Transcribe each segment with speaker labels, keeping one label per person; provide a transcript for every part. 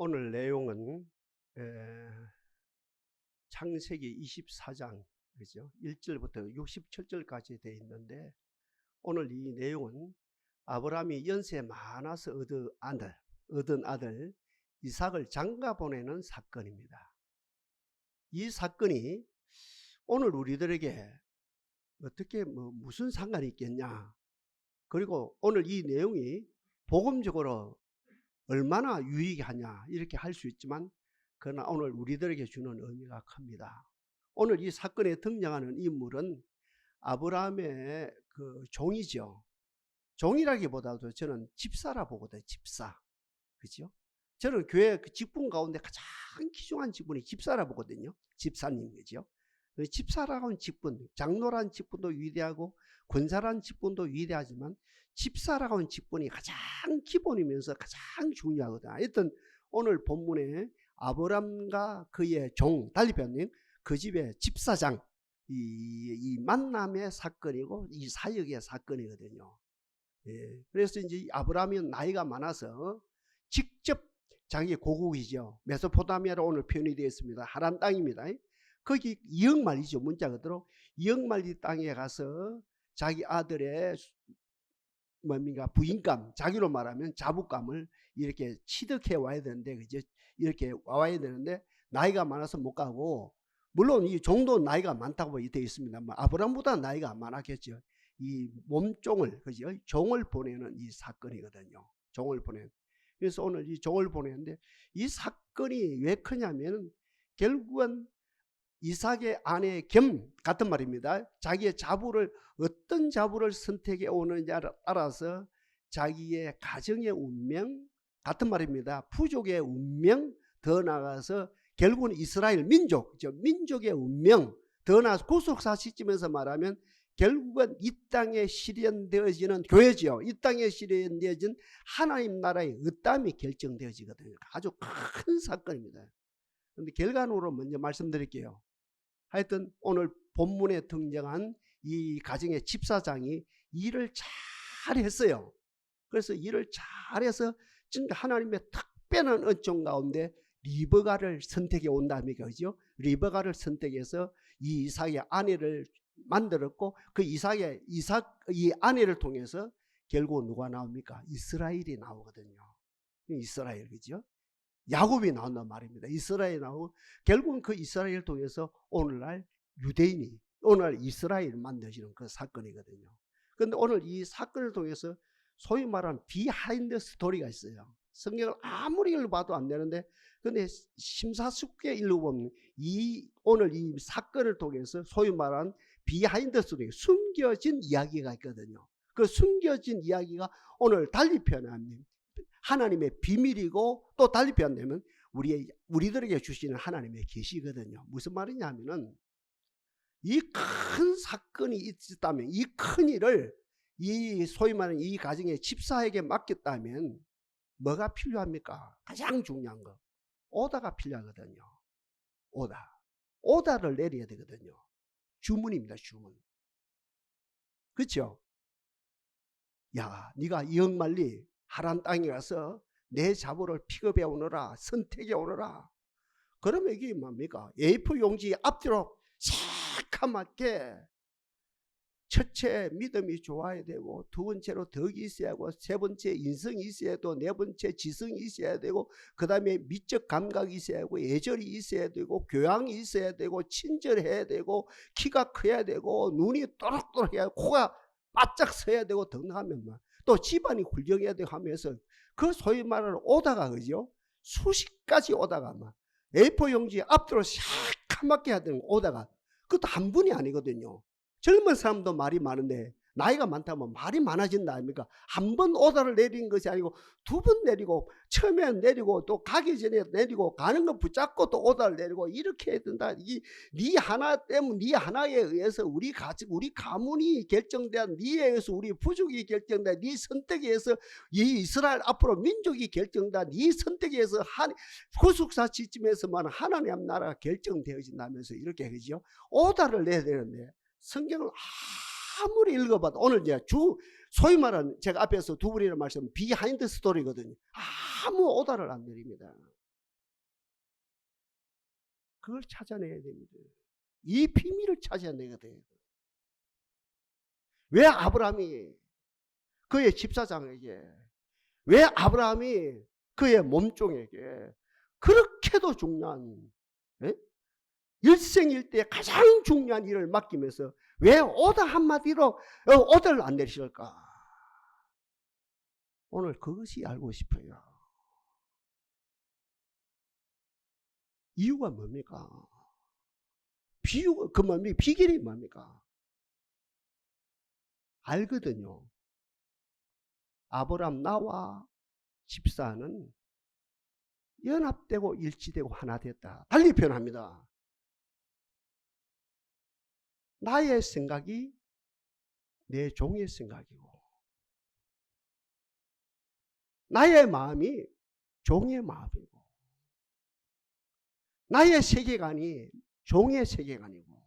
Speaker 1: 오늘 내용은 창세기 24장 그죠? 1절부터 67절까지 되어 있는데, 오늘 이 내용은 아브라함이 연세 많아서 얻은 아들 이삭을 장가 보내는 사건입니다. 이 사건이 오늘 우리들에게 어떻게 무슨 상관이 있겠냐, 그리고 오늘 이 내용이 복음적으로 얼마나 유익하냐 이렇게 할 수 있지만, 그러나 오늘 우리들에게 주는 의미가 큽니다. 오늘 이 사건에 등장하는 인물은 아브라함의 그 종이죠. 종이라기보다도 저는 집사라 보거든요. 집사. 그죠? 저는 교회 그 직분 가운데 가장 귀중한 직분이 집사라 보거든요. 집사님. 그죠? 집사라고 하는 직분, 장로란 직분도 위대하고 권사란 직분도 위대하지만 집사라고 하는 직분이 가장 기본이면서 가장 중요하거든요. 하여튼 오늘 본문에 아브람과 그의 종, 달리 표현하면 그 집의 집사장, 이 만남의 사건이고 이 사역의 사건이거든요. 예, 그래서 이제 아브라함이 나이가 많아서 직접 자기 고국이죠. 메소포타미아로 오늘 표현이 되어 있습니다. 하란 땅입니다. 거기 이역말이죠. 문자 그대로 이역말리 땅에 가서 자기 아들의 부인감, 자기로 말하면 자부감을 이렇게 취득해 와야 되는데, 그죠? 이렇게 와야 되는데 나이가 많아서 못 가고, 물론 이 종도 나이가 많다고 되어 있습니다. 아브라함보다 나이가 많았겠죠. 이 몸종을, 그죠? 종을 보내는 이 사건이거든요. 종을 보내는. 그래서 오늘 이 종을 보내는데, 이 사건이 왜 크냐면 결국은 이삭의 아내 겸 같은 말입니다. 자기의 자부를, 어떤 자부를 선택해 오느냐에 따라서 자기의 가정의 운명 같은 말입니다. 부족의 운명, 더 나아가서 결국은 이스라엘 민족, 민족의 운명, 더 나아가서 구속사 시점에서 말하면 결국은 이 땅에 실현되어지는 교회지요. 이 땅에 실현되어진 하나님 나라의 으뜸이 결정되어지거든요. 아주 큰 사건입니다. 그런데 결과론으로 먼저 말씀드릴게요. 하여튼 오늘 본문에 등장한 이 가정의 집사장이 일을 잘했어요. 그래서 일을 잘해서 진짜 하나님의 특별한 은총 가운데 리브가를 선택해 온답니까? 그죠? 리브가를 선택해서 이 이삭의 아내를 만들었고, 그 이 아내를 통해서 결국 누가 나옵니까? 이스라엘이 나오거든요. 이스라엘, 그죠? 야곱이 나온단 말입니다. 이스라엘이 나오고, 결국은 그 이스라엘을 통해서 오늘날 유대인이, 오늘날 이스라엘을 만드시는 그 사건이거든요. 그런데 오늘 이 사건을 통해서 소위 말하는 비하인드 스토리가 있어요. 성경을 아무리 읽어봐도 안 되는데, 근데 심사숙고해 읽어보면 오늘 이 사건을 통해서 소위 말하는 비하인드 스토리, 숨겨진 이야기가 있거든요. 그 숨겨진 이야기가 오늘 달리 표현하면 하나님의 비밀이고, 또 달리 표현되면 우리들에게 주시는 하나님의 계시거든요. 무슨 말이냐 하면은, 이 큰 사건이 있었다면, 이 큰 일을 이 소위 말하는 이 가정의 집사에게 맡겼다면 뭐가 필요합니까? 가장 중요한 거, 오다가 필요하거든요. 오다를 내려야 되거든요. 주문입니다. 주문. 그렇죠? 야, 네가 이역말리 하란 땅에 가서 내 자부를 픽업해 오너라, 선택해 오너라. 그러면 이게 뭡니까? A4 용지 앞뒤로 새까맣게, 첫째 믿음이 좋아야 되고, 두 번째로 덕이 있어야 하고, 세 번째 인성이 있어야 되고, 네 번째 지성이 있어야 되고, 그 다음에 미적 감각이 있어야 되고, 예절이 있어야 되고, 교양이 있어야 되고, 친절해야 되고, 키가 커야 되고, 눈이 또록또록해야 되고, 코가 바짝 서야 되고, 등하면 또 집안이 훌륭해야 되고 하면서, 그 소위 말하는 오다가, 그죠? 수십 가지 오다가 A4 용지 앞뒤로 새까맣게 해야 되는 오다가, 그것도 한 분이 아니거든요. 젊은 사람도 말이 많은데 나이가 많다면 말이 많아진다 아닙니까? 한 번 오다를 내린 것이 아니고 두 번 내리고, 처음에 내리고 또 가기 전에 내리고, 가는 거 붙잡고 또 오다를 내리고, 이렇게 해야 된다. 네 하나 때문에, 네 하나에 의해서 우리 가문이 결정돼야, 네에 의해서 우리 부족이 결정돼, 네 선택에 의해서 이 이스라엘 앞으로 민족이 결정돼, 네 선택에 의해서 구속사 시점에서만 하나님 나라가 결정되어진다면서 이렇게 그죠? 오다를 내야 되는데, 성경을 아무리 읽어봐도, 오늘 이제 소위 말하는 제가 앞에서 두 분이나 말씀 비하인드 스토리거든요. 아무 오다를 안 내립니다. 그걸 찾아내야 됩니다. 이 비밀을 찾아내야 돼요. 왜 아브라함이 그의 집사장에게, 왜 아브라함이 그의 몸종에게 그렇게도 중요한, 예? 일생일대 가장 중요한 일을 맡기면서 왜 오더 한마디로 오더를 안 내리실까? 오늘 그것이 알고 싶어요. 이유가 뭡니까? 비결이 뭡니까? 알거든요. 아브라함 나와 집사는 연합되고 일치되고 하나 됐다. 달리 표현합니다. 나의 생각이 내 종의 생각이고, 나의 마음이 종의 마음이고, 나의 세계관이 종의 세계관이고,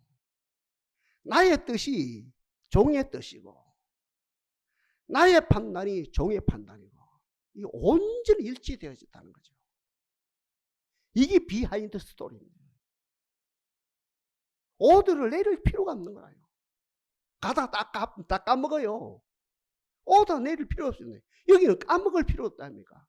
Speaker 1: 나의 뜻이 종의 뜻이고, 나의 판단이 종의 판단이고, 이 온전히 일치되어졌다는 거죠. 이게 비하인드 스토리입니다. 오더를 내릴 필요가 없는 거예요. 가다가 다 까먹어요. 오더 내릴 필요 없습니다. 여기는 까먹을 필요 없다니까.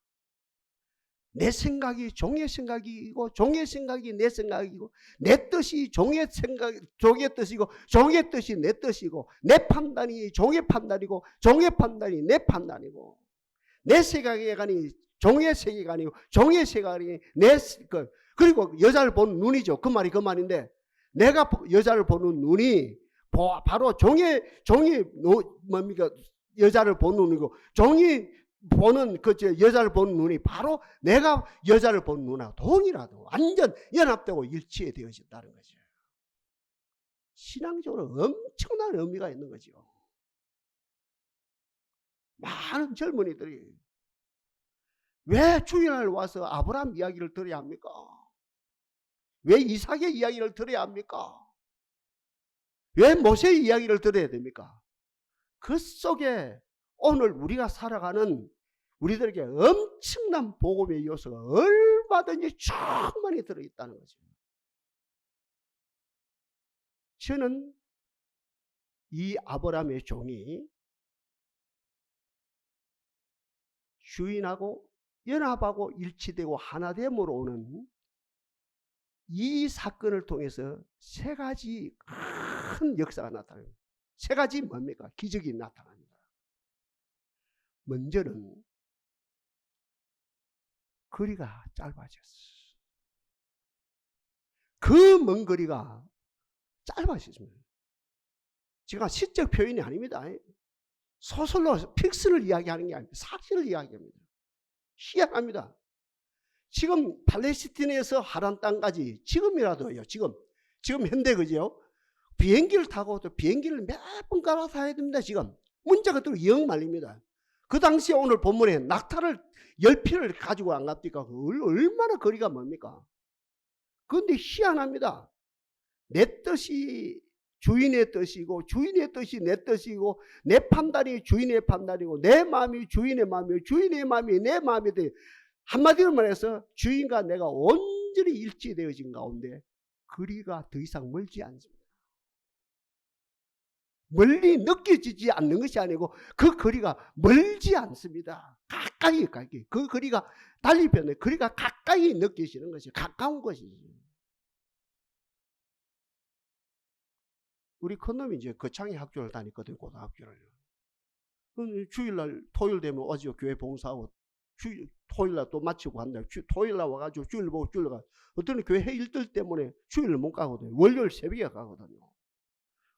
Speaker 1: 내 생각이 종의 생각이고, 종의 생각이 내 생각이고, 내 뜻이 종의 뜻이고, 종의 뜻이 내 뜻이고, 내 판단이 종의 판단이고, 종의 판단이 내 판단이고, 내 세계관이 종의 세계관이고, 종의 세계관이 그리고 여자를 보는 눈이죠. 그 말인데, 내가 여자를 보는 눈이 바로 종의 뭡니까? 여자를 보는 눈이고, 종이 보는 여자를 보는 눈이 바로 내가 여자를 보는 눈하고 동일하고 완전 연합되고 일치되어진다는 거죠. 신앙적으로 엄청난 의미가 있는 거죠. 많은 젊은이들이 왜 주일날 와서 아브라함 이야기를 들어야 합니까? 왜 이삭의 이야기를 들어야 합니까? 왜 모세의 이야기를 들어야 됩니까? 그 속에 오늘 우리가 살아가는 우리들에게 엄청난 복음의 요소가 얼마든지 충분히 들어있다는 거죠. 저는 이 아브라함의 종이 주인하고 연합하고 일치되고 하나됨으로 오는 이 사건을 통해서 세 가지 큰 역사가 나타나요. 세 가지 뭡니까? 기적이 나타납니다. 먼저는 거리가 짧아졌어. 그 먼 거리가 짧아졌습니다. 제가 시적 표현이 아닙니다. 소설로 픽션을 이야기하는 게 아닙니다. 사실을 이야기합니다. 희한합니다. 지금 팔레스틴에서 하란 땅까지 지금이라도요. 지금 현대 그죠? 비행기를 타고 또 비행기를 몇 번 갈아타야 됩니다. 지금 문제가 또 영 말립니다. 그 당시에 오늘 본문에 낙타를 10피를 가지고 안 갑니까? 얼마나 거리가 멉니까? 그런데 희한합니다. 내 뜻이 주인의 뜻이고, 주인의 뜻이 내 뜻이고, 내 판단이 주인의 판단이고, 내 마음이 주인의 마음이고, 주인의 마음이 내 마음이 돼. 한마디로 말해서 주인과 내가 온전히 일치되어진 가운데 거리가 더 이상 멀지 않습니다. 멀리 느껴지지 않는 것이 아니고 그 거리가 멀지 않습니다. 가까이 그 거리가 달리 표현해 거리가 가까이 느껴지는 것이 가까운 것이지. 우리 큰놈이 이제 거창의 학교를 다녔거든요. 고등학교를. 주일날 토요일 되면 어제 교회 봉사하고 토요일날 또 마치고 한다. 토요일날 와가지고 주일 보고 주일 가. 어떤 교회 일들 때문에 주일을 못 가거든요. 월요일 새벽에 가거든요.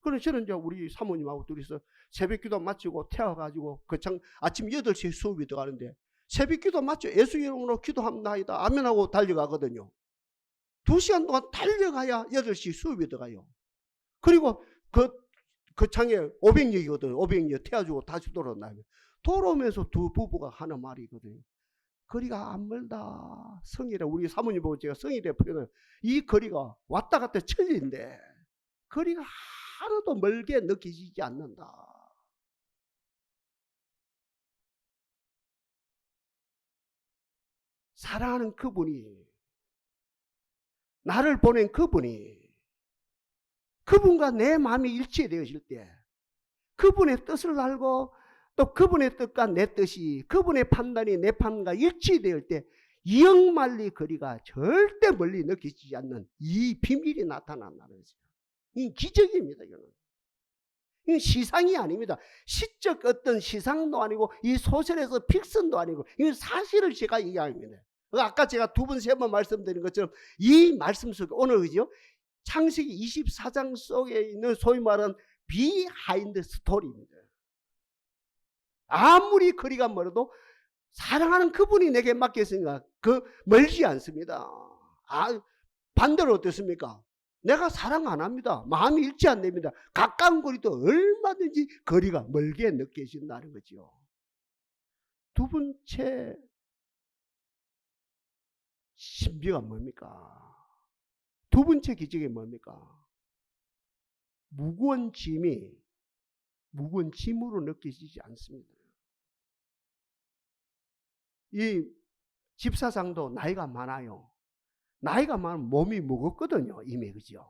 Speaker 1: 그래서 저는 이제 우리 사모님하고 둘이서 새벽기도 마치고 태워가지고 거창 아침 8시에 수업이 들어가는데 새벽기도 마치고 예수 이름으로 기도합니다. 아멘하고 달려가거든요. 2시간 동안 달려가야 8시 수업이 들어가요. 그리고 거창에 500역이거든요. 500역 태워주고 다시 돌아온다면 돌아오면서 두 부부가 하는 말이 있거든요. 거리가 안 멀다. 성이래. 우리 사모님 보고 제가 성이래 표현을 이 거리가 왔다 갔다 천리인데 거리가 하나도 멀게 느껴지지 않는다. 사랑하는 그분이 나를 보낸 그분과 내 마음이 일치되어질 때, 그분의 뜻을 알고 또 그분의 뜻과 내 뜻이, 그분의 판단이 내 판단과 일치될 때 영말리 거리가 절대 멀리 느껴지지 않는 이 비밀이 나타난다는 거죠. 이 기적입니다. 이건 시상이 아닙니다. 시적 어떤 시상도 아니고 이 소설에서 픽션도 아니고 이건 사실을 제가 얘기합니다. 아까 제가 두 번, 세 번 말씀드린 것처럼 이 말씀 속에 오늘 그죠? 창세기 24장 속에 있는 소위 말하는 비하인드 스토리입니다. 아무리 거리가 멀어도 사랑하는 그분이 내게 맡겼으니까 멀지 않습니다. 반대로 어떻습니까? 내가 사랑 안 합니다. 마음이 일치 안 됩니다. 가까운 거리도 얼마든지 거리가 멀게 느껴진다는 거죠. 두 번째 신비가 뭡니까? 두 번째 기적이 뭡니까? 무거운 짐이 무거운 짐으로 느껴지지 않습니다. 이 집사장도 나이가 많아요. 나이가 많으면 몸이 무겁거든요. 이미 그죠?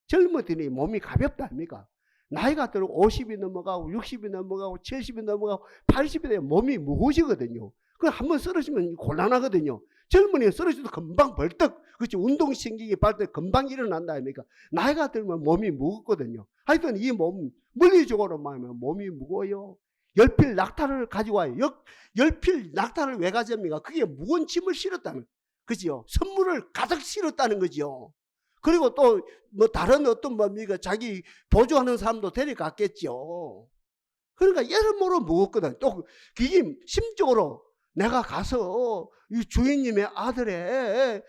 Speaker 1: 젊어들이 몸이 가볍다 아닙니까? 나이가 들고 50이 넘어가고 60이 넘어가고 70이 넘어가고 80이 되면 몸이 무거워지거든요. 그럼 한번 쓰러지면 곤란하거든요. 젊은이가 쓰러져도 금방 벌떡, 그렇지, 운동신경이 발달 금방 일어난다 아닙니까? 나이가 들면 몸이 무겁거든요. 하여튼 이 몸, 물리적으로 말하면 몸이 무거워요. 열필 낙타를 가지고 와요. 열필 낙타를 왜 가져옵니까? 그게 무거운 짐을 실었다는, 그지요? 선물을 가득 실었다는 거지요. 그리고 또 뭐 다른 어떤 뭡니까? 자기 보조하는 사람도 데려갔겠죠. 그러니까 여러모로 무겁거든. 또 그게 심적으로 내가 가서 이 주인님의 아들의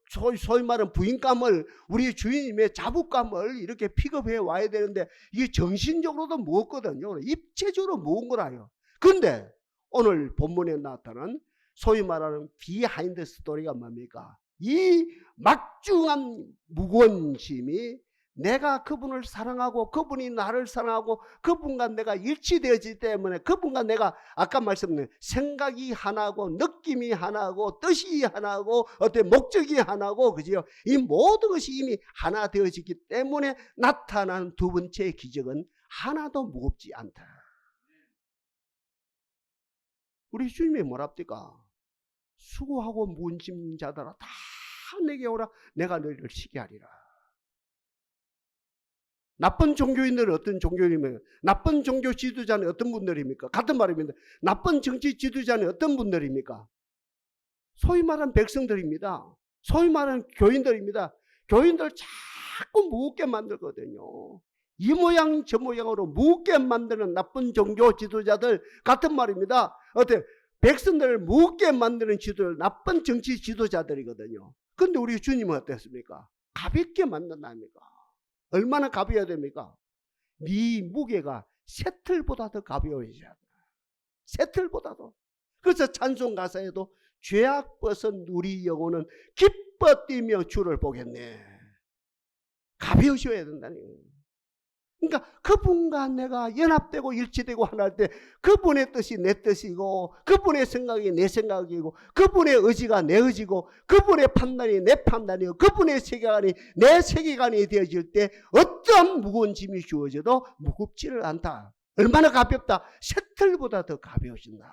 Speaker 1: 소위 말하는 부인감을, 우리 주인님의 자부감을 이렇게 픽업해 와야 되는데 이게 정신적으로도 무겁거든요. 입체적으로 무거운 거라요. 그런데 오늘 본문에 나타난 소위 말하는 비하인드 스토리가 뭡니까? 이 막중한 무거운 짐이 내가 그분을 사랑하고 그분이 나를 사랑하고 그분과 내가 일치되어지기 때문에 그분과 내가 아까 말씀드린 생각이 하나고 느낌이 하나고 뜻이 하나고 어떤 목적이 하나고, 그죠? 이 모든 것이 이미 하나 되어지기 때문에 나타난 두 번째 기적은 하나도 무겁지 않다. 우리 주님이 뭐랍니까? 수고하고 무거운 짐 자들아 다 내게 오라, 내가 너희를 쉬게 하리라. 나쁜 종교인들은 어떤 종교인입니까? 나쁜 종교 지도자는 어떤 분들입니까? 같은 말입니다. 나쁜 정치 지도자는 어떤 분들입니까? 소위 말하는 백성들입니다. 소위 말하는 교인들입니다. 교인들 자꾸 무겁게 만들거든요. 이 모양 저 모양으로 무겁게 만드는 나쁜 종교 지도자들 같은 말입니다. 어때? 백성들을 무겁게 만드는 지도자들, 나쁜 정치 지도자들이거든요. 그런데 우리 주님은 어땠습니까? 가볍게 만든다니까. 얼마나 가벼워야 됩니까? 네 무게가 쇠틀보다 더 가벼워져야 돼. 쇠틀보다도. 그래서 찬송 가사에도 죄악 벗은 우리 영혼은 기뻐 뛰며 주를 보겠네. 가벼우셔야 된다니. 그러니까 그분과 내가 연합되고 일치되고 하나 할 때 그분의 뜻이 내 뜻이고 그분의 생각이 내 생각이고 그분의 의지가 내 의지고 그분의 판단이 내 판단이고 그분의 세계관이 내 세계관이 되어질 때 어떠한 무거운 짐이 주어져도 무겁지를 않다. 얼마나 가볍다. 셔틀보다 더 가벼워진다.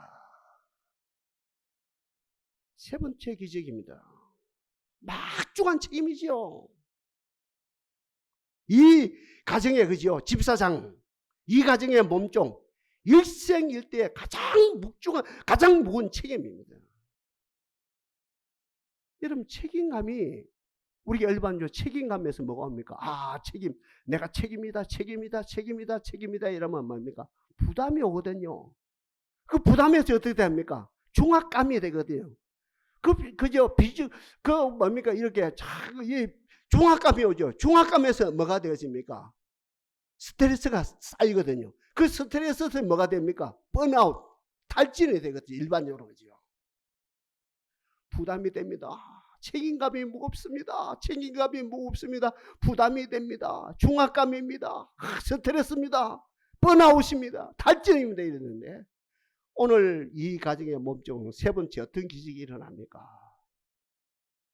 Speaker 1: 세 번째 기적입니다. 막중한 책임이지요. 이 가정의, 그죠? 집사장, 이 가정의 몸종, 일생일대의 가장 묵중한, 가장 무거운 책임입니다. 여러분, 책임감이, 우리가 일반적으로 책임감에서 뭐가 옵니까? 책임, 내가 책임이다, 책임이다, 책임이다, 책임이다 이러면 뭡니까? 부담이 오거든요. 그 부담에서 어떻게 됩니까? 중압감이 되거든요. 뭡니까? 이렇게 중압감이 오죠. 중압감에서 뭐가 되어집니까? 스트레스가 쌓이거든요. 그 스트레스에서 뭐가 됩니까? 번아웃, 탈진이 되거든요. 일반적으로. 그죠? 부담이 됩니다. 책임감이 무겁습니다. 책임감이 무겁습니다. 부담이 됩니다. 중압감입니다. 스트레스입니다. 번아웃입니다. 탈진입니다. 이랬는데 오늘 이 가정의 몸종 세 번째 어떤 기적이 일어납니까?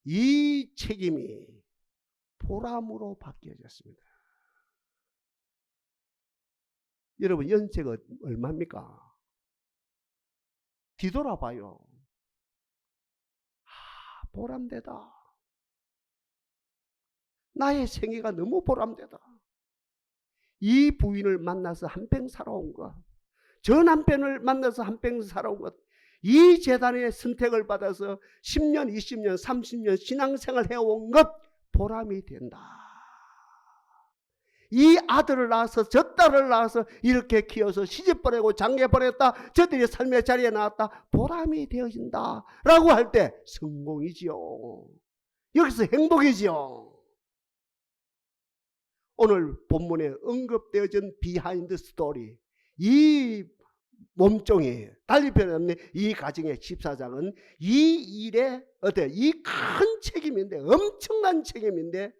Speaker 1: 이 책임이 보람으로 바뀌어졌습니다. 여러분 연세가 얼마입니까? 뒤돌아봐요. 보람되다. 나의 생애가 너무 보람되다. 이 부인을 만나서 한평 살아온 것, 저 남편을 만나서 한평 살아온 것, 이 재단의 선택을 받아서 10년, 20년, 30년 신앙생활 해온 것 보람이 된다. 이 아들을 낳아서 저 딸을 낳아서 이렇게 키워서 시집 보내고 장가 보냈다. 저들이 삶의 자리에 나왔다. 보람이 되어진다 라고 할 때 성공이지요. 여기서 행복이지요. 오늘 본문에 언급되어진 비하인드 스토리, 이 몸종이 달리 표현하면 이 가정의 집사장은 이 일에 이 큰 책임인데, 엄청난 책임인데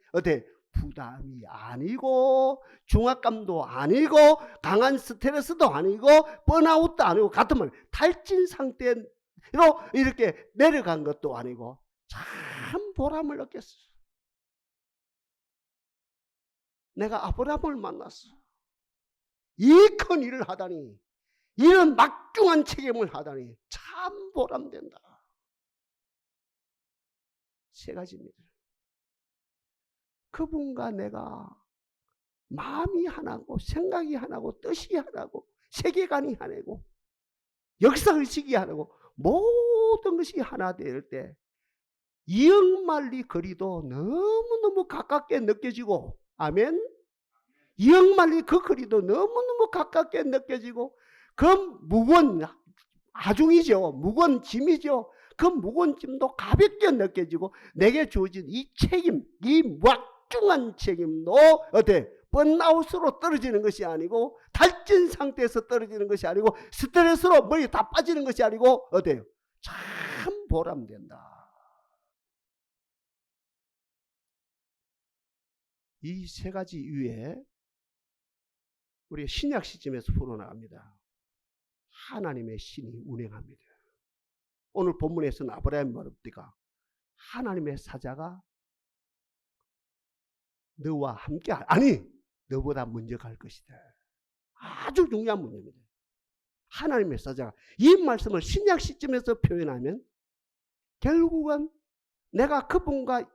Speaker 1: 부담이 아니고 중압감도 아니고 강한 스트레스도 아니고 번아웃도 아니고 같으면 탈진 상태로 이렇게 내려간 것도 아니고 참 보람을 느꼈어요. 내가 아브라함을 만났어. 이 큰 일을 하다니, 이런 막중한 책임을 하다니 참 보람된다. 세 가지입니다. 그분과 내가 마음이 하나고 생각이 하나고 뜻이 하나고 세계관이 하나고 역사의식이 하나고 모든 것이 하나 될 때 이억만리 거리도 너무너무 가깝게 느껴지고, 아멘? 이억만리 그 거리도 너무너무 가깝게 느껴지고, 그 무거운 하중이죠. 무거운 짐이죠. 그 무거운 짐도 가볍게 느껴지고, 내게 주어진 이 책임, 이 막중한 책임도 번아웃으로 떨어지는 것이 아니고, 탈진 상태에서 떨어지는 것이 아니고, 스트레스로 머리 다 빠지는 것이 아니고 참 보람된다. 이 세 가지 이외에 우리 신약 시점에서 풀어나갑니다. 하나님의 신이 운행합니다. 오늘 본문에서는 아브라함 말합니까? 하나님의 사자가 너와 함께 아니 너보다 먼저 갈 것이다. 아주 중요한 문제입니다. 하나님의 사자가, 이 말씀을 신약 시점에서 표현하면 결국은 내가 그분과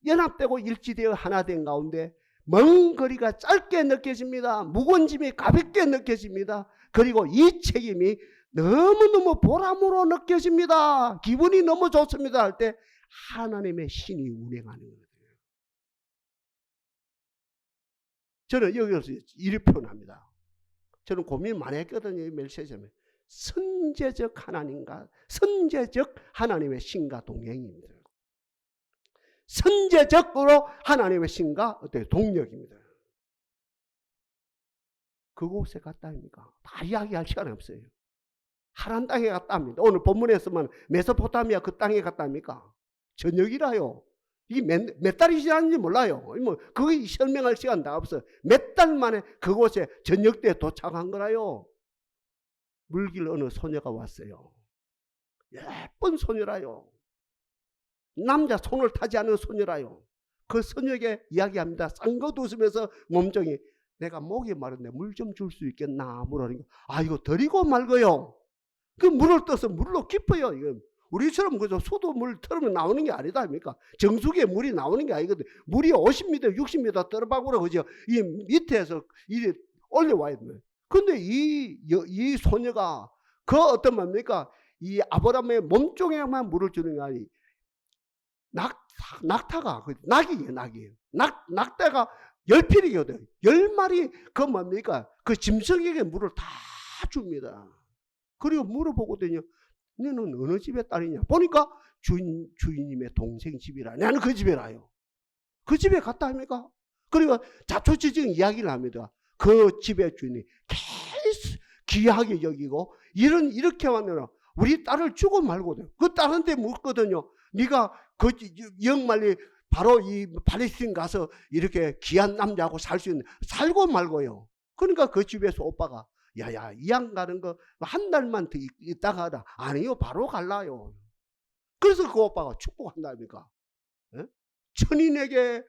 Speaker 1: 연합되고 일치되어 하나 된 가운데 먼 거리가 짧게 느껴집니다. 무거운 짐이 가볍게 느껴집니다. 그리고 이 책임이 너무너무 보람으로 느껴집니다. 기분이 너무 좋습니다 할 때 하나님의 신이 운행하는 거예요. 저는 여기서 이렇게 표현합니다. 저는 고민 많이 했거든요. 멜시아점에 선제적 하나님과 선제적 하나님의 신과 동행입니다. 선제적으로 하나님의 신과 동력입니다. 그곳에 갔다 합니까? 다 이야기할 시간이 없어요. 하란 땅에 갔다 합니다. 오늘 본문에서만 메소포타미아 그 땅에 갔다 합니까? 저녁이라요. 이게 몇 달이 지났는지 몰라요. 뭐 그거 설명할 시간 다 없어요. 몇 달 만에 그곳에 저녁 때 도착한 거라요. 물길 어느 소녀가 왔어요. 예쁜 소녀라요. 남자 손을 타지 않은 소녀라요. 그 소녀에게 이야기합니다. 쌍긋 웃으면서 몸종이 내가 목이 마른데 물 좀 줄 수 있겠나 물으니까 이거 드리고 말고요. 그 물을 떠서 물로 깊어요. 이거 우리처럼 그저 수도물 틀으면 나오는 게 아니다 아닙니까? 정수기에 물이 나오는 게 아니거든. 물이 50m, 60m 떨어박으로 그죠? 이 밑에서 이제 올려와야 돼요. 근데 이 소녀가 그 어떤 뭡니까? 이 아브라함의 몸종에만 물을 주는 게 아니. 낙타가 낙이에요. 낙타가 10필이거든. 10마리 그 뭡니까? 그 짐승에게 물을 다 줍니다. 그리고 물어보거든요. 너는 어느 집의 딸이냐? 보니까 주인님의 동생 집이라. 나는 그 집이라요. 그 집에 갔다 합니까? 그리고 자초지종 이야기를 합니다. 그 집의 주인이 계속 귀하게 여기고 이렇게 왔느라 우리 딸을 주고 말거든요. 그 딸한테 묻거든요. 네가 그 영말리 바로 이 팔레스틴 가서 이렇게 귀한 남자하고 살 수 있는 살고 말고요. 그러니까 그 집에서 오빠가 야야 이양 가는 거 한 달만 더 있다가 하라. 아니요 바로 갈라요. 그래서 그 오빠가 축복한다니까. 천인에게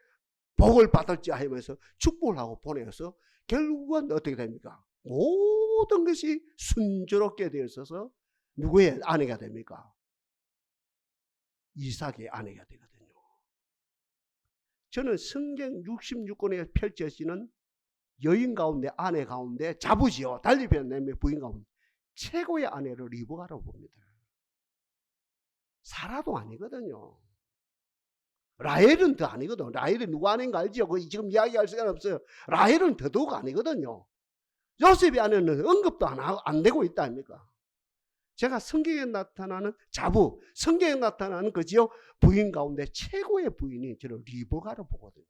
Speaker 1: 복을 받을지 하면서 축복을 하고 보내서 결국은 어떻게 됩니까? 모든 것이 순조롭게 되어 있어서 누구의 아내가 됩니까? 이삭의 아내가 되거든요. 저는 성경 66권에 펼쳐지는 여인 가운데, 아내 가운데, 자부지요. 달리 표현하면 부인 가운데 최고의 아내를 리브가라고 봅니다. 사라도 아니거든요. 라헬은 더 아니거든. 라헬이 누구 아내인가 알지요? 지금 이야기할 시간 없어요. 라헬은 더더욱 아니거든요. 요셉의 아내는 언급도 안 되고 있다 아닙니까? 제가 성경에 나타나는 자부, 성경에 나타나는 그지요? 부인 가운데 최고의 부인이 저는 리브가로 보거든요.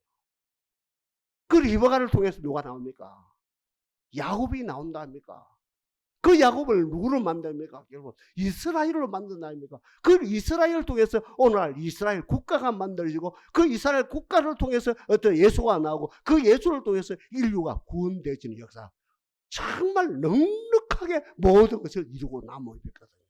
Speaker 1: 그 리브가를 통해서 누가 나옵니까? 야곱이 나온다 합니까? 그 야곱을 누구로 만듭니까? 여러분, 이스라엘로 만든다 아닙니까? 그 이스라엘을 통해서 오늘날 이스라엘 국가가 만들어지고, 그 이스라엘 국가를 통해서 어떤 예수가 나오고, 그 예수를 통해서 인류가 구원되어지는 역사. 정말 넉넉하게 모든 것을 이루고 남아있거든요.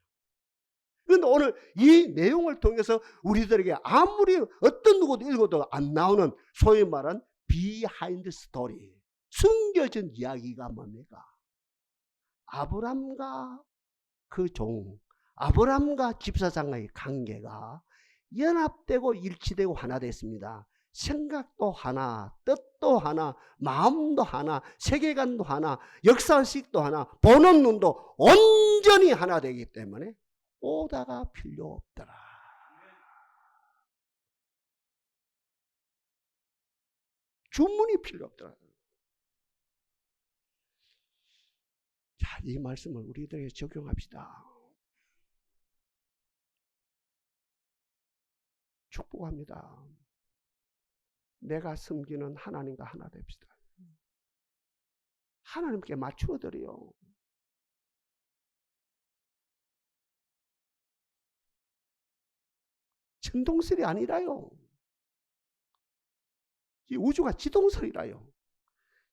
Speaker 1: 그런데 오늘 이 내용을 통해서 우리들에게 아무리 어떤 누구도 읽어도 안 나오는 소위 말한 비하인드 스토리, 숨겨진 이야기가 뭡니까? 아브람과 그 종, 아브람과 집사장의 관계가 연합되고 일치되고 하나 됐습니다. 생각도 하나, 뜻도 하나, 마음도 하나, 세계관도 하나, 역사식도 하나, 보는 눈도 온전히 하나 되기 때문에 오다가 필요 없더라. 주문이 필요 없더라. 자, 이 말씀을 우리들에게 적용합시다. 축복합니다. 내가 섬기는 하나님과 하나 됩시다. 하나님께 맞추어 드려요. 천동설이 아니라요. 이 우주가 지동설이라요.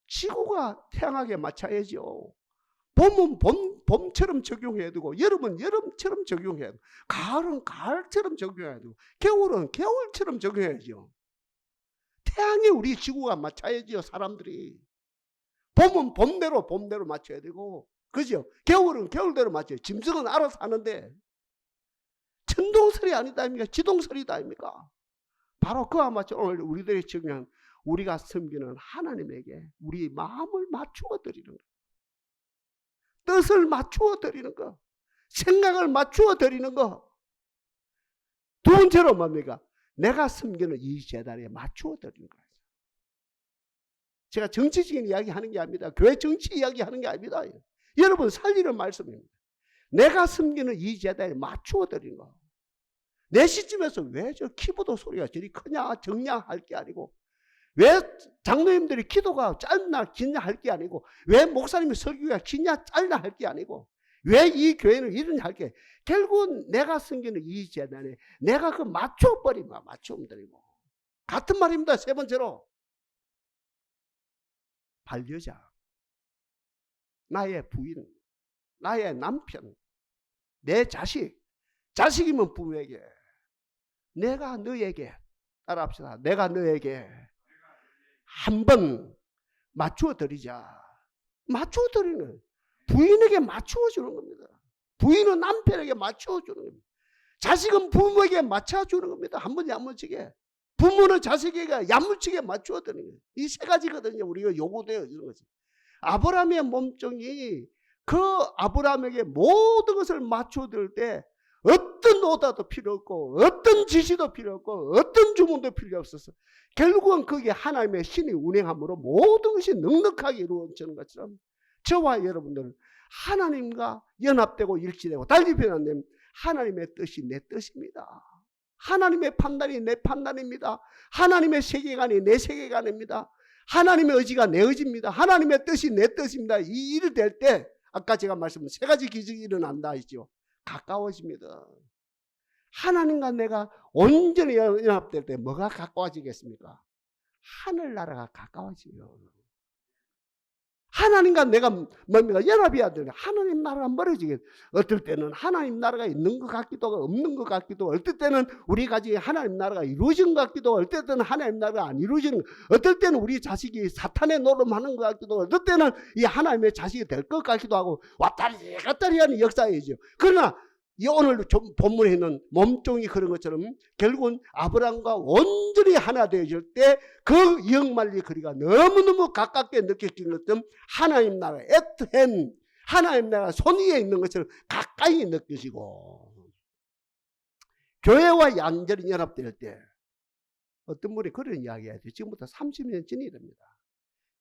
Speaker 1: 지구가 태양하게 맞춰야죠. 봄은 봄처럼 적용해야 되고, 여름은 여름처럼 적용해야 되고, 가을은 가을처럼 적용해야 되고, 겨울은 겨울처럼 적용해야죠. 태양에 우리 지구가 맞춰야지요. 사람들이 봄은 봄대로 맞춰야 되고, 그죠? 겨울은 겨울대로 맞춰요. 짐승은 알아서 하는데 천동설이 아니다 아닙니까? 지동설이다 아닙니까? 바로 그와 맞춰 오늘 우리들이 적용한 우리가 섬기는 하나님에게 우리 마음을 맞추어 드리는 것, 뜻을 맞추어 드리는 것, 생각을 맞추어 드리는 것. 두 번째로 뭡니까? 내가 섬기는 이 제단에 맞추어 드리는 거예요. 제가 정치적인 이야기 하는 게 아닙니다. 교회 정치 이야기 하는 게 아닙니다. 여러분 살리는 말씀입니다. 내가 섬기는 이 제단에 맞추어 드리는 거. 내 시점에서 왜 저 키보드 소리가 저리 크냐 적냐 할 게 아니고, 왜 장로님들이 기도가 짧나 기냐 할 게 아니고, 왜 목사님의 설교가 기냐 짧나 할 게 아니고, 왜 이 교회는 이러냐 할 게, 결국은 내가 섬기는 이 재단에 내가 그 맞춰버리면 맞추면 드리고. 같은 말입니다. 세 번째로 반려자, 나의 부인, 나의 남편, 내 자식, 자식이면 부모에게, 내가 너에게, 따라합시다. 내가 너에게 한번 맞추어 드리자. 맞추어 드리는, 부인에게 맞추어 주는 겁니다. 부인은 남편에게 맞추어 주는 겁니다. 자식은 부모에게 맞춰 주는 겁니다. 한 번 야무지게. 부모는 자식에게 야무지게 맞추어 드리는 거예요. 이 세 가지거든요. 우리가 요구되어 있는 거죠. 아브라함의 몸종이 그 아브라함에게 모든 것을 맞추어 드릴 때 어떤 오다도 필요 없고, 어떤 지시도 필요 없고, 어떤 주문도 필요 없어서 결국은 그게 하나님의 신이 운행함으로 모든 것이 넉넉하게 이루어지는 것처럼 저와 여러분들은 하나님과 연합되고 일치되고, 달리 표현하면 하나님의 뜻이 내 뜻입니다. 하나님의 판단이 내 판단입니다. 하나님의 세계관이 내 세계관입니다. 하나님의 의지가 내 의지입니다. 하나님의 뜻이 내 뜻입니다. 이 일이 될 때 아까 제가 말씀드린 세 가지 기적이 일어난다 했죠. 가까워집니다. 하나님과 내가 온전히 연합될 때 뭐가 가까워지겠습니까? 하늘나라가 가까워지요. 하나님과 내가 뭡니까? 연합해야 되는데 하나님 나라가 멀어지겠. 어떨 때는 하나님 나라가 있는 것 같기도 하고 없는 것 같기도 하고, 어떨 때는 우리 가정에 하나님 나라가 이루어진 것 같기도 하고, 어떨 때는 하나님 나라가 안 이루어지는 것, 어떨 때는 우리 자식이 사탄의 노름하는 것 같기도 하고, 어떨 때는 이 하나님의 자식이 될 것 같기도 하고, 왔다리 갔다리 하는 역사이죠. 그러나 이 오늘 본문에 있는 몸종이 그런 것처럼 결국은 아브라함과 온전히 하나 되어질 때 그 영만리 거리가 너무너무 가깝게 느껴지는 것처럼 하나님 나라 at hand, 하나님 나라 손 위에 있는 것처럼 가까이 느껴지고, 교회와 완전히 연합될 때 어떤 분이 그런 이야기해야 돼요. 지금부터 30년 전이 됩니다.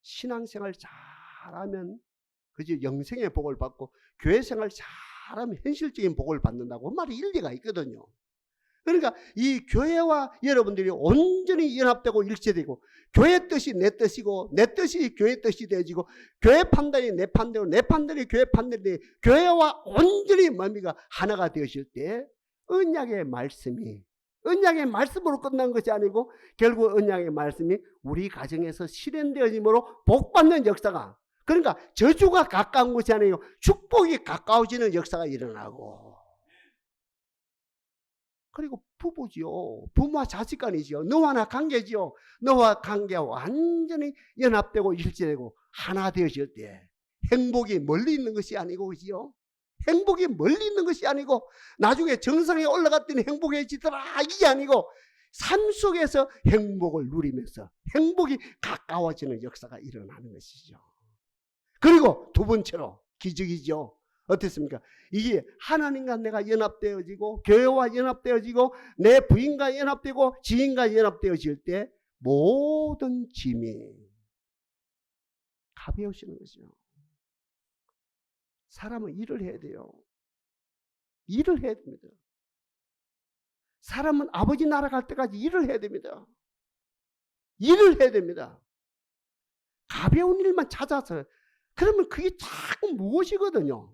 Speaker 1: 신앙생활 잘하면 그저 영생의 복을 받고 교회 생활 잘하면 현실적인 복을 받는다고 그 말이 일리가 있거든요. 그러니까 이 교회와 여러분들이 온전히 연합되고 일체되고, 교회 뜻이 내 뜻이고 내 뜻이 교회 뜻이 되어지고, 교회 판단이 내 판단이고 내 판단이 교회 판단이 되고, 교회와 온전히 뭡니까? 하나가 되었을 때 언약의 말씀이 언약의 말씀으로 끝난 것이 아니고 결국 언약의 말씀이 우리 가정에서 실현되어짐으로 복받는 역사가, 그러니까 저주가 가까운 것이 아니고 축복이 가까워지는 역사가 일어나고, 그리고 부부지요. 부모와 자식 간이지요. 너와 나 관계지요. 너와 관계가 완전히 연합되고 일치되고 하나 되어질 때 행복이 멀리 있는 것이 아니고, 그지요? 행복이 멀리 있는 것이 아니고 나중에 정상에 올라갔더니 행복해지더라 이게 아니고, 삶 속에서 행복을 누리면서 행복이 가까워지는 역사가 일어나는 것이죠. 그리고 두 번째로 기적이죠. 어떻습니까? 이게 하나님과 내가 연합되어지고 교회와 연합되어지고 내 부인과 연합되고 지인과 연합되어질 때 모든 짐이 가벼우시는 거죠. 사람은 일을 해야 돼요. 일을 해야 됩니다. 사람은 아버지 나라 갈 때까지 일을 해야 됩니다. 일을 해야 됩니다. 가벼운 일만 찾아서, 그러면 그게 자꾸 무엇이거든요.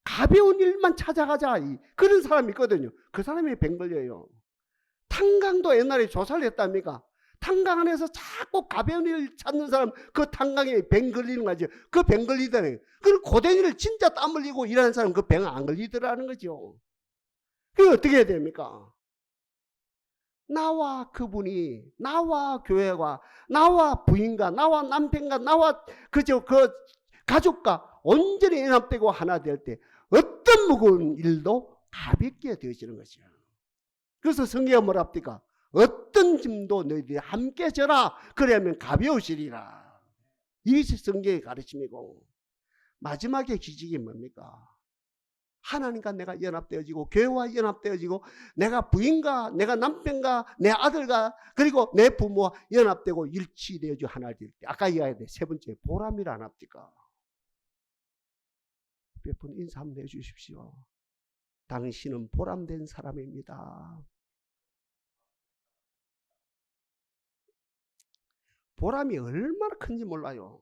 Speaker 1: 가벼운 일만 찾아가자, 그런 사람이 있거든요. 그 사람이 병 걸려요. 탄강도 옛날에 조사를 했답니까? 탄강 안에서 자꾸 가벼운 일을 찾는 사람, 그 탄강에 병 걸리는 거죠. 그 병 걸리더니, 그럼 고된 일을 진짜 땀 흘리고 일하는 사람 그 병 안 걸리더라는 거죠. 그게 어떻게 해야 됩니까? 나와 그분이, 나와 교회가, 나와 부인과, 나와 남편과, 나와 그 가족과 온전히 연합되고 하나 될 때 어떤 무거운 일도 가볍게 되어지는 것이죠. 그래서 성경이 뭐라 합니까? 어떤 짐도 너희들이 함께 져라. 그러면 가벼우시리라. 이것이 성경의 가르침이고, 마지막에 기적이 뭡니까? 하나님과 내가 연합되어지고 교회와 연합되어지고 내가 부인과 내가 남편과 내 아들과 그리고 내 부모와 연합되고 일치되어지고 하나 될 때, 아까 이야기했는데 세 번째 보람이라 안 합니까? 몇 분 인사 한번 해주십시오. 당신은 보람된 사람입니다. 보람이 얼마나 큰지 몰라요.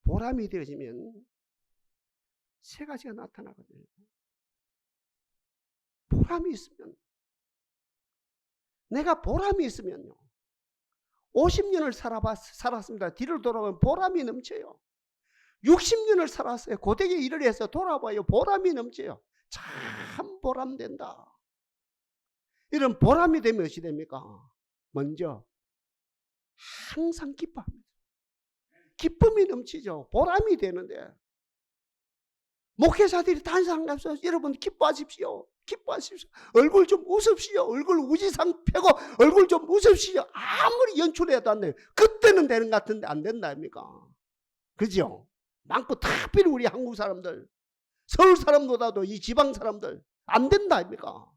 Speaker 1: 보람이 되어지면 세 가지가 나타나거든요. 보람이 있으면, 내가 보람이 있으면요, 50년을 살았습니다. 뒤를 돌아보면 보람이 넘쳐요. 60년을 살았어요. 고되게 일을 해서 돌아봐요. 보람이 넘쳐요. 참 보람된다. 이런 보람이 되면 어찌 됩니까? 먼저 항상 기뻐합니다. 기쁨이 넘치죠. 보람이 되는데, 목회자들이 단상가서 여러분 기뻐하십시오. 기뻐하십시오. 얼굴 좀 웃읍시오. 얼굴 우지상 펴고 얼굴 좀 웃읍시오. 아무리 연출해도 안 돼요. 그때는 되는 것 같은데 안 된다 아닙니까? 그죠? 많고 특별히 우리 한국 사람들, 서울 사람보다도 이 지방 사람들 안 된다 아닙니까?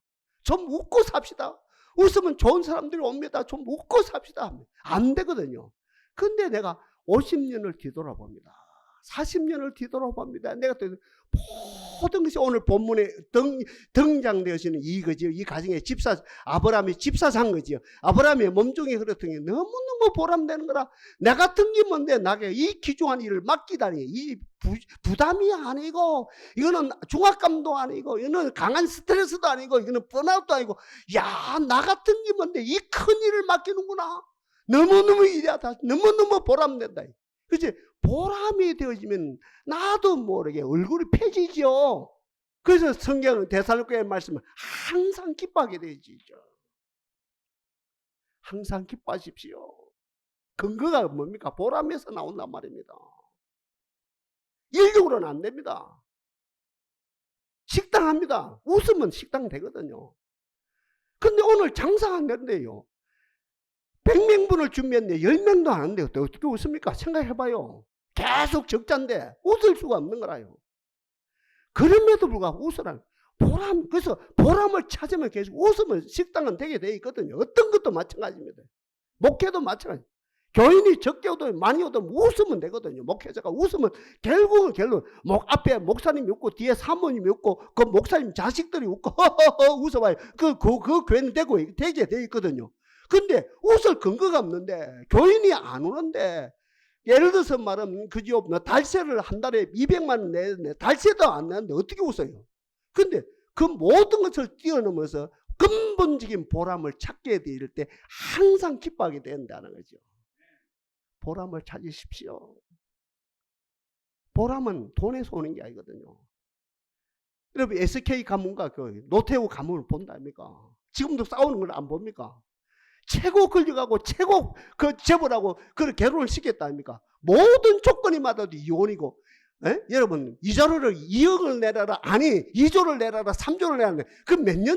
Speaker 1: 좀 웃고 삽시다. 웃으면 좋은 사람들이 옵니다. 좀 웃고 삽시다. 안 되거든요. 근데 내가 50년을 뒤돌아봅니다. 40년을 뒤돌아봅니다. 내가 모든 것이 오늘 본문에 등장되어지는 이거지요. 이 가정의 아브라함이 집사산 거지요. 아브라함의 몸종이 그렇던 게 너무너무 보람되는 거라. 내 같은 게 뭔데 나게 이 귀중한 일을 맡기다니, 이 부담이 아니고, 이거는 중압감도 아니고, 이거는 강한 스트레스도 아니고, 이거는 번아웃도 아니고, 야, 나 같은 게 뭔데 이 큰 일을 맡기는구나. 너무너무 이하다. 너무너무 보람된다. 그치? 보람이 되어지면 나도 모르게 얼굴이 펴지죠. 그래서 성경은 데살로니가의 말씀은 항상 기뻐하게 되어지죠. 항상 기뻐하십시오. 근거가 뭡니까? 보람에서 나온단 말입니다. 일적으로는 안 됩니다. 식당합니다. 웃으면 식당 되거든요. 근데 오늘 장사가 안 된대요. 100명분을 준비했는데 10명도 안 한대요. 어떻게 웃습니까? 생각해봐요. 계속 적자인데 웃을 수가 없는 거라요. 그럼에도 불구하고 웃으라. 보람, 그래서 보람을 찾으면 계속 웃으면 식당은 되게 돼 있거든요. 어떤 것도 마찬가지입니다. 목회도 마찬가지. 교인이 적게 오든 많이 오든 웃으면 되거든요. 목회자가 웃으면 결국은 앞에 목사님이 웃고 뒤에 사모님이 웃고 그 목사님 자식들이 웃고 허허허 웃어봐요. 그 교회는 되게 돼 있거든요. 근데 웃을 근거가 없는데 교인이 안 우는데 예를 들어서 말하면 그죠? 달세를 한 달에 200만 원 내는데 달세도 안 내는데 어떻게 웃어요? 근데 그 모든 것을 뛰어넘어서 근본적인 보람을 찾게 될 때 항상 기뻐하게 된다는 거죠. 보람을 찾으십시오. 보람은 돈에서 오는 게 아니거든요. 여러분 SK 가문과 그 노태우 가문을 본다니까. 지금도 싸우는 걸 안 봅니까? 최고 권력하고 최고 그 재벌하고 그 결혼을 시켰다니까. 모든 조건이 맞아도 이혼이고. 에? 여러분 이자료를 2억을 내라라 아니 2조를 내라라 3조를 내라라 그 몇 년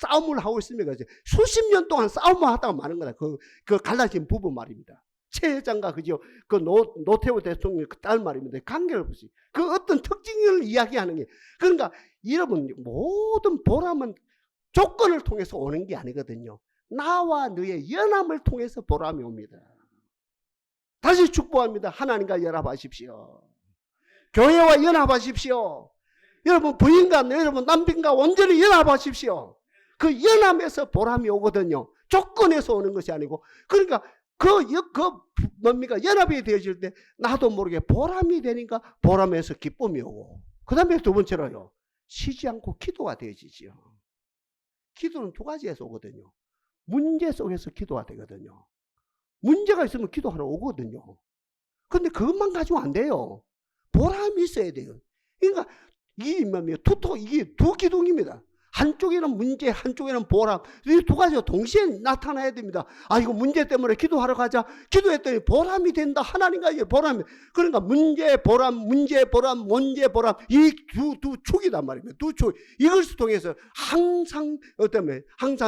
Speaker 1: 싸움을 하고 있습니까? 수십 년 동안 싸움을 하다가 마는 거다. 그 갈라진 부부 말입니다. 최 회장과 그죠? 그 노태우 대통령 그 딸 말입니다. 관계를 보시. 그 어떤 특징을 이야기하는 게 그러니까 여러분 모든 보람은 조건을 통해서 오는 게 아니거든요. 나와 너의 연합을 통해서 보람이 옵니다. 다시 축복합니다. 하나님과 연합하십시오. 교회와 연합하십시오. 여러분 부인과 여러분 남편과 온전히 연합하십시오. 그 연합에서 보람이 오거든요. 조건에서 오는 것이 아니고 그러니까 뭡니까? 연합이 되어질 때 나도 모르게 보람이 되니까 보람에서 기쁨이 오고 그 다음에 두 번째로요. 쉬지 않고 기도가 되어지죠. 기도는 두 가지에서 오거든요. 문제 속에서 기도가 되거든요. 문제가 있으면 기도하러 오거든요. 근데 그것만 가지고 안 돼요. 보람이 있어야 돼요. 그러니까 이게 두 기둥입니다. 한쪽에는 문제, 한쪽에는 보람. 이 두 가지가 동시에 나타나야 됩니다. 아, 이거 문제 때문에 기도하러 가자. 기도했더니 보람이 된다. 하나님과 이게 보람이. 그러니까 문제, 보람, 문제, 보람, 문제, 보람. 이 두 축이단 말입니다. 두 축. 이것을 통해서 항상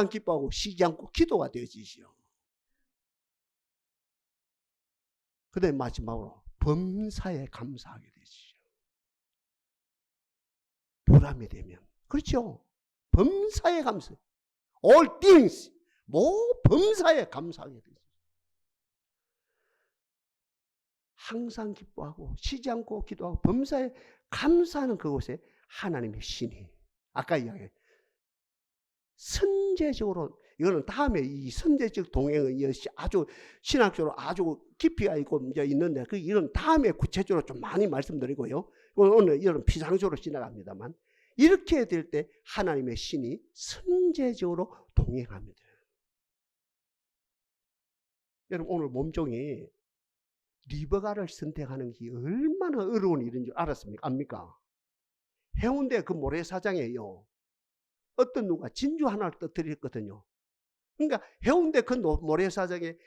Speaker 1: 기뻐하고 쉬지 않고 기도가 되어지시오. 그 다음에 마지막으로 범사에 감사하게 되시죠. 보람이 되면. 그렇죠. 범사에 감사. All things. 범사에 감사하게 되죠. 항상 기뻐하고 쉬지 않고 기도하고 범사에 감사하는 그곳에 하나님의 신이 아까 이야기한 선제적으로 이거는 다음에 이 선제적 동행은 아주 신학적으로 아주 깊이가 있고 이제 있는데 이런 다음에 구체적으로 좀 많이 말씀드리고요. 오늘 이런 피상적으로 지나갑니다만 이렇게 될 때 하나님의 신이 선제적으로 동행합니다. 여러분 오늘 몸종이 리버가를 선택하는 게 얼마나 어려운 일인 줄 알았습니까? 압니까? 해운대 그 모래사장에요. 어떤 누가 진주 하나를 떨어뜨렸거든요. 그러니까 해운대 그 모래사장에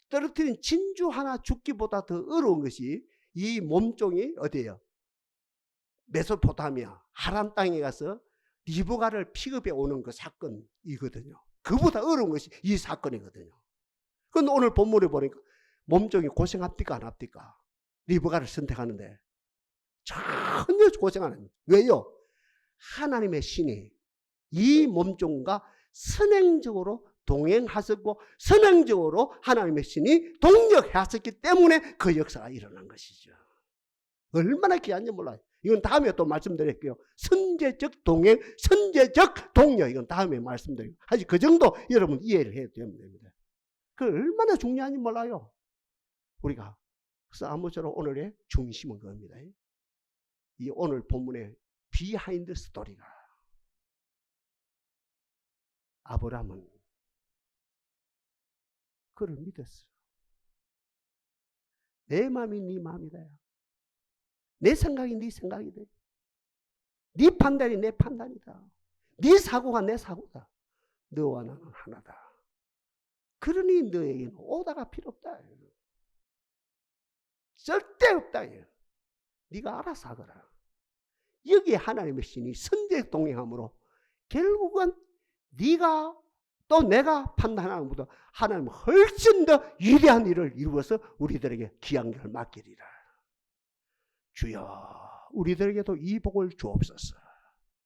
Speaker 1: 떨어뜨린 진주 하나 죽기보다 더 어려운 것이 이 몸종이 어디예요? 메소포타미아 하란 땅에 가서 리브가를 픽업해 오는 그 사건이거든요. 그보다 어려운 것이 이 사건이거든요. 그런데 오늘 본문에 보니까 몸종이 고생합니까 안 합니까? 리브가를 선택하는데 전혀 고생 안 합니다. 왜요? 하나님의 신이 이 몸종과 선행적으로 동행하셨고 선행적으로 하나님의 신이 동력하셨기 때문에 그 역사가 일어난 것이죠. 얼마나 귀한지 몰라요. 이건 다음에 또 말씀드릴게요. 선제적 동행, 선제적 동력 이건 다음에 말씀드리고 아직 그 정도 여러분 이해를 해야 됩니다. 그 얼마나 중요한지 몰라요. 우리가 그래서 아무쪼록 오늘의 중심은 겁니다. 이 오늘 본문의 비하인드 스토리가 아브라함은 그를 믿었어요. 내 마음이 네 마음이다. 내 생각이 네 생각이다. 네 판단이 내 판단이다. 네 사고가 내 사고다. 너와 나는 하나다. 그러니 너에게는 오다가 필요 없다. 절대 없다. 네가 알아서 하거라. 여기에 하나님의 신이 선제 동행함으로 결국은 네가 또 내가 판단하는 것보다 하나님은 훨씬 더 위대한 일을 이루어서 우리들에게 귀한 것을 맡기리라. 주여, 우리들에게도 이 복을 주옵소서.